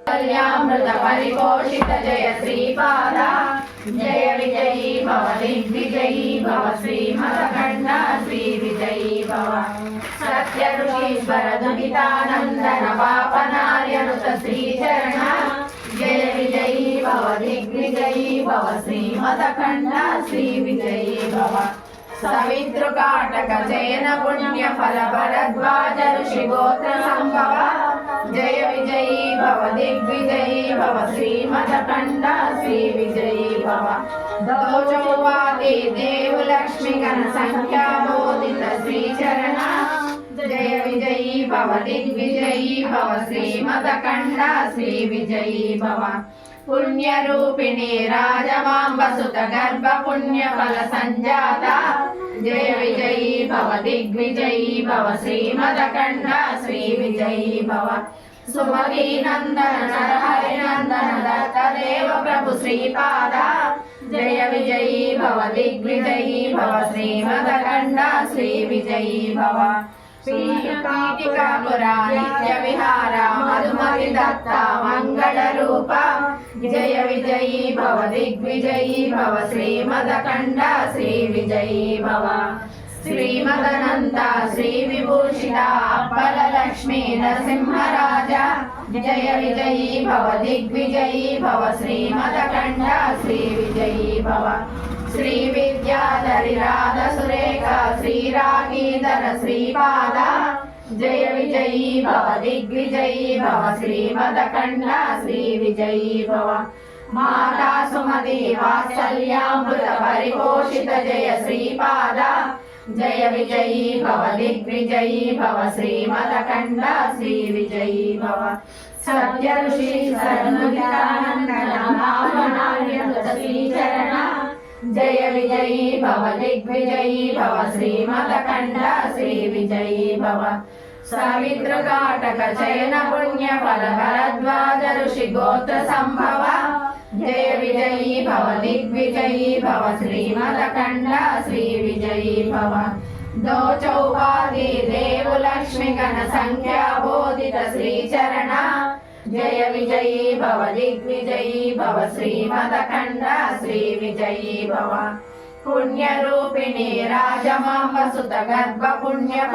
कल्यामृत परिपोषित जय श्रीपाद जय विजयी भव दिग्विजयी भव श्रीमदखण्ड श्री विजयी भव सत्य ऋषीश्वर दुहितानन्दन पापनार्यनुत श्रीचरण जय विजयी भव दिग्विजयी भव श्रीमदखण्ड श्री विजयी भव सवितृकाटक जैन पुण्य फल भरद्वाज ऋषि गोत्र संभव जय विजयी भव दिग्विजयी भव श्रीमदखण्ड श्री विजयी भव दोचौवादी देव लक्ष्मी गण संख्या बोधित श्रीचरण जय विजयी भव दिग्विजयी भव श्रीमदखण्ड श्री विजयी भव पुण्य रूपिणी राजमांब सुत गर्भ पुण्य फल संजाता जय विजयी भव दिग्विजयी भव श्रीमदखण्ड श्री विजयी भव सुमती नंदन नरहरि नंदन दत्त देव प्रभु श्रीपाद जय विजयी भव दिग्विजयी भव श्रीमदखण्ड श्री विजयी भव नित्य विहार मधुमति दत्ता मंगल रूप जय विजयी भव दिग्विजयी भव श्रीमदखण्ड श्री विजयी भव श्रीमदनंत श्री विभूषिता अप्पल लक्ष्मी नरसिंहराजा जय विजयी भव दिग्विजयी भव श्रीमदखण्ड श्री विजयी भव श्री विद्याधरि राध सुरेखा श्री रागीधर श्रीपाद जय विजयी भव दिग्विजयी भव श्रीमदखण्ड श्री विजयी भव माता सुमति वात्सल्यामृत परिपोषित जय श्रीपाद जय विजयी भव दिग्विजयी भव श्रीमदखण्ड श्री विजयी भव सत्य ऋषि सन्मुखितानन्दन भावनार्यनुत श्रीचरण जय विजयी भव दिग्विजयी भव श्रीमदखण्ड श्री विजयी भव सवितृकाटक जैन पुण्य फल भरद्वाज ऋषि गोत्र संभव जय विजयी भव दिग्विजयी भव श्रीमदखण्ड श्री विजयी भव दोचौवादी देव लक्ष्मी गण संख्या बोधित श्रीचरण जय विजयी भव दिग्विजयी भव श्रीमदखण्ड श्री विजयी भव पुण्य रूपिणी राजमांब सुत गर्भ पुण्य